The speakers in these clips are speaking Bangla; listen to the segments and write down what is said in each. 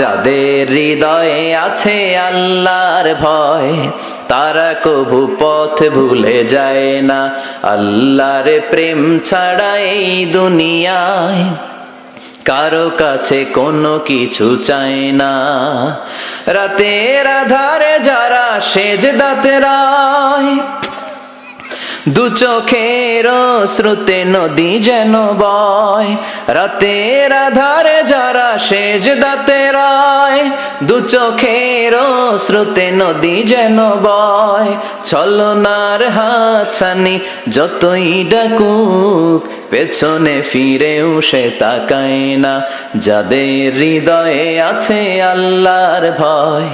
যাদের হৃদয়ে আছে আল্লাহর ভয়, তারা কভু পথ ভুলে যায় না। আল্লাহর প্রেম ছাড়া এই দুনিয়ায় কারো কাছে কোনো কিছু চায় না। রাতের আধারে যারা সেজদাতে রায়, দু চোখের শ্রুতে নদী যেন বয়। রাতের আধারে যারা সেজদাতে রায়, দু চোখের শ্রুতে নদী যেন বয়। ছলনার হাতছানি যতই ডাকুক, পেছনে ফিরেও সে তাকায় না। যাদের হৃদয়ে আছে আল্লাহর ভয়,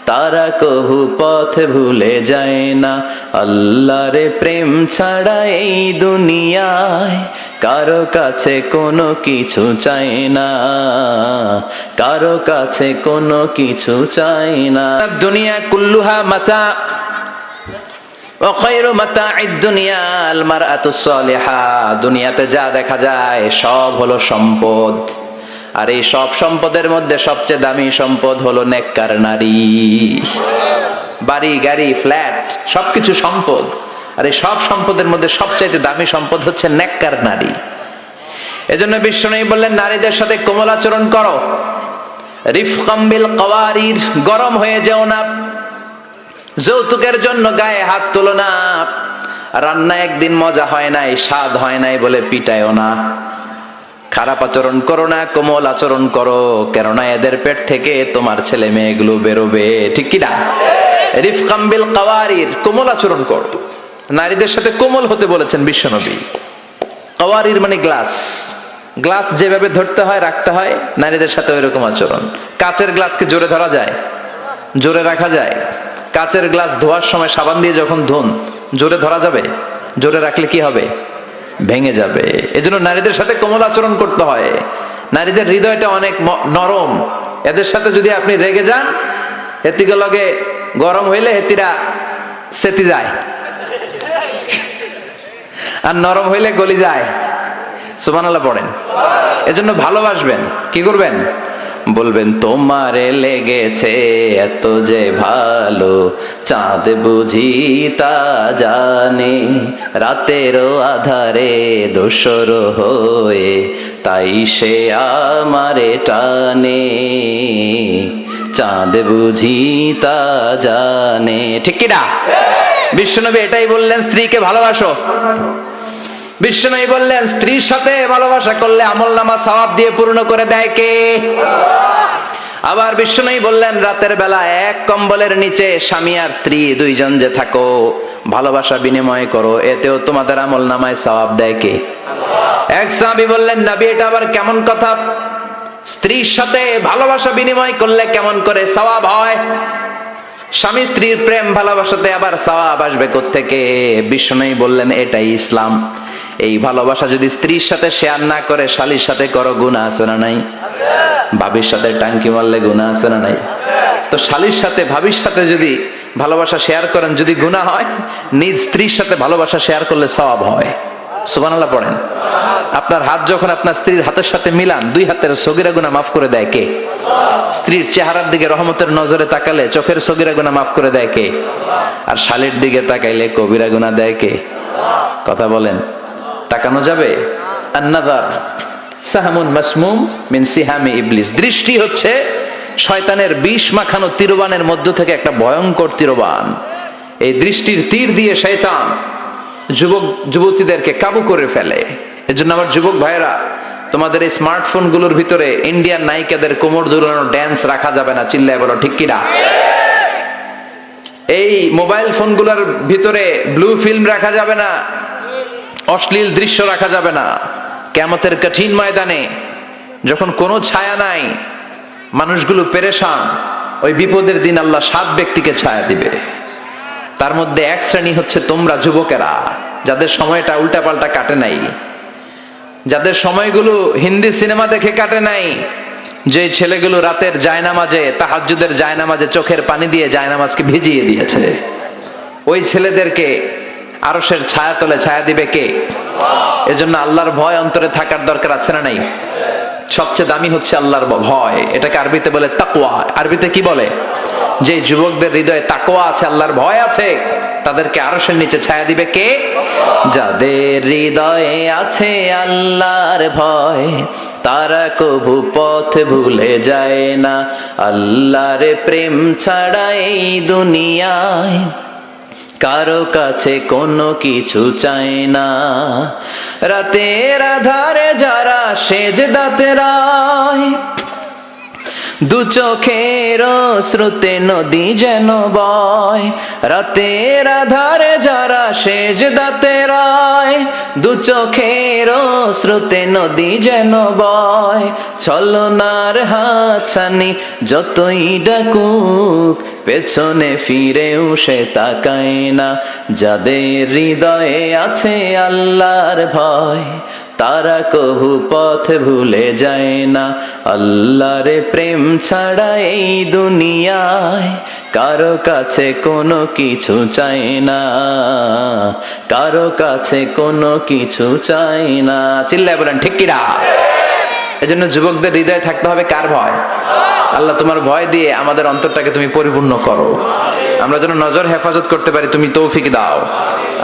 তারা কভু পথ ভুলে যায় না। আল্লাহর প্রেম ছাড়া এই দুনিয়ায় কারো কাছে কোনো কিছু চাই না, কারো কাছে কোনো কিছু চাই না। দুনিয়া কুল্লুহা মাতা ওয়া খায়রু মাতা'আদ দুনিয়া আল মারআতুস সালিহা। দুনিয়াতে যা দেখা যায় সব হলো সম্পদ, আর এই সব সম্পদের মধ্যে সবচেয়ে দামি সম্পদ হলো নেককার নারী। বাড়ি গাড়ি ফ্ল্যাট সবকিছু সম্পদ, আর এই সব সম্পদের মধ্যে সবচাইতে দামি সম্পদ হচ্ছে নেককার নারী। এজন্য বিশ্বনবী বললেন, নারীদের সাথে কোমল আচরণ করো। রিফকাম বিল কাওয়ারির, গরম হয়ে যেও না। যৌতুকের জন্য গায়ে হাত তুলো না। রান্না একদিন মজা হয় নাই, স্বাদ হয় নাই বলে পিটায়ও না। খারাপ আচরণ করো না, কোমল আচরণ করো, কেননা এদের পেট থেকে তোমার ছেলে মেয়েগুলো বেরোবে, ঠিক কি না? রিফকাম বিল কাওয়ারির, কোমল আচরণ করো। নারীদের সাথে কোমল হতে বলেছেন বিশ্বনবী। কাওয়ারির মানে গ্লাস, গ্লাস যেভাবে ধরতে হয় রাখতে হয়, নারীদের সাথে ওইরকম আচরণ। কাচের গ্লাসকে জোরে ধরা যায়? জোরে রাখা যায়? কাচের গ্লাস ধোয়ার সময় সাবান দিয়ে যখন ধুন, জোরে ধরা যাবে? জোরে রাখলে কি হবে? ভেঙে যাবে। এজন্য নারীদের সাথে কোমল আচরণ করতে হয়। নারীদের হৃদয়টা অনেক নরম, এদের সাথে যদি আপনি রেগে যান, হেতিকে লগে গরম হইলে হেতিরা সেতি যায়, আর নরম হইলে গলি যায়। সুবহানাল্লাহ পড়েন। এজন্য ভালোবাসবেন, কি করবেন? বলবেন, তোমারে লেগেছে এত যে ভালো, চাঁদ বুঝি তা জানে। রাতেরও আধারে দোসর হয়ে তাই সে আমারে টানে। চাঁদ বুঝি তা জানে, ঠিক কি না? বিশ্বনবী এটাই বললেন, স্ত্রীকে ভালোবাসো। বিশ্বনবী বললেন, স্ত্রীর সাথে ভালোবাসা করলে আমলনামা সওয়াব দিয়ে পূর্ণ করে দেয় কে? আবার বিশ্বনবী বললেন, রাতের বেলা এক কম্বলের নিচে স্বামী আর স্ত্রী দুইজন যে থাকো, ভালোবাসা বিনিময় করো, এতেও তোমাদের আমলনামায় সওয়াব দেয় কে? এক সাহাবী বললেন, নবী এটা আবার কেমন কথা? স্ত্রীর সাথে ভালোবাসা বিনিময় করলে কেমন করে সওয়াব হয়? স্বামী স্ত্রীর প্রেম ভালোবাসাতে আবার সওয়াব আসবে কোত্থেকে? বিশ্বনবী বললেন, এটাই ইসলাম। এই ভালোবাসা যদি স্ত্রীর সাথে শেয়ার না করে শালীর সাথে করো, গুনাহ আছে না নাই? ভাবির সাথে টাঙ্কি মারলে গুনাহ আছে না নাই? তো শালীর সাথে ভাবির সাথে যদি ভালোবাসা শেয়ার করেন, যদি গুনাহ হয়, নিজ স্ত্রীর সাথে ভালোবাসা শেয়ার করলে সওয়াব হয়। সুবহানাল্লাহ পড়েন। আপনার হাত যখন আপনার স্ত্রীর হাতের সাথে মিলান, দুই হাতের সগীরা গুনাহ মাফ করে দেয় কে? স্ত্রীর চেহারার দিকে রহমতের নজরে তাকালে চোখের সগীরা গুনাহ মাফ করে দেয় কে? আর শালীর দিকে তাকাইলে কবিরা গুনাহ দেয় কে? কথা বলেন, তাকানো যাবে? আন-নাযার সাহমুন মাসমুম মিন সিহামি ইবলিস। দৃষ্টি হচ্ছে শয়তানের বিষ মাখানো তীরবানের মধ্য থেকে একটা ভয়ঙ্কর তীরবান। এই দৃষ্টির তীর দিয়ে শয়তান যুবক যুবতীদেরকে কাবু করে ফেলে। এজন্য আমার যুবক ভাইয়েরা, তোমাদের এই স্মার্টফোন গুলোর ভিতরে ইন্ডিয়ান নায়িকাদের কোমর দুলানো ড্যান্স রাখা যাবে না, চিল্লায় বলো ঠিক কিনা? এই মোবাইল ফোনগুলোর ভিতরে ব্লু ফিল্ম রাখা যাবে না, অশ্লীল দৃশ্য রাখা যাবে না। কিয়ামতের কঠিন ময়দানে যখন কোনো ছায়া নাই, মানুষগুলো পেরেশান, ওই বিপদের দিন আল্লাহ 7 ব্যক্তিকে ছায়া দিবে। তার মধ্যে এক শ্রেণী হচ্ছে তোমরা যুবকেরা, যাদের সময়টা উল্টাপাল্টা কাটে নাই, যাদের সময়গুলো হিন্দি সিনেমা দেখে কাটে নাই, যে ছেলেগুলো রাতের জায়নামাজে, তাহাজ্জুদের জায়নামাজে চোখের পানি দিয়ে জায়নামাজকে ভিজিয়ে দিয়েছে, ওই ছেলেদেরকে আরশের ছায়া তলে ছায়া দিবে কে? এজন্য আল্লাহর ভয় অন্তরে থাকার দরকার আছে না নাই? সবচেয়ে দামি হচ্ছে আল্লাহর ভয়। এটাকে আরবিতে বলে তাকওয়া। আরবিতে কি বলে? যে যুবকদের হৃদয়ে তাকওয়া আছে, আল্লাহর ভয় আছে, তাদেরকে আরশের নিচে ছায়া দিবে কে? যাদের হৃদয়ে আছে আল্লাহর ভয়, তারা কভু পথ ভুলে যায় না। আল্লাহর প্রেম ছাড়া এই দুনিয়ায় কারো কাছে কোনো কিছু চায় না। রাতের আধারে যারা সেজদাতে রায়, দু চোখের শ্রুতে নদী যেন বয়। রাতের আধারে যারা সেজদাতে রায়, দু চোখের শ্রুতে নদী যেন বয়। ছলনার হাতছানি যতই ডাকুক, পেছনে ফিরেও সে তাকায় না। যাদের হৃদয়ে আছে আল্লাহর ভয়, তারা কভু পথ ভুলে যায় না। আল্লাহর প্রেম ছাড়া এই দুনিয়ায় কারো কাছে কোনো কিছু চাই না, কারো কাছে কোনো কিছু চাই না। চিল্লায় বলেন ঠিক কিনা? এজন্য যুবকদের হৃদয়ে থাকতে হবে কার ভয়? আল্লাহ, তোমার ভয় দিয়ে আমাদের অন্তরটাকে তুমি পরিপূর্ণ করো। আমরা যেন নজর হেফাজত করতে পারি, তুমি তৌফিক দাও।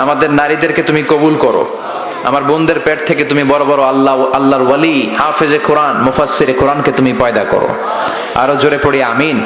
আমাদের নারীদেরকে তুমি কবুল করো। আমার বোনদের পেট থেকে তুমি বড় বড় আল্লাহর ওয়ালি, হাফেজে কোরআন, মুফাসসিরে কোরআনকে তুমি পয়দা করো। আরো জোরে পড়ি আমিন।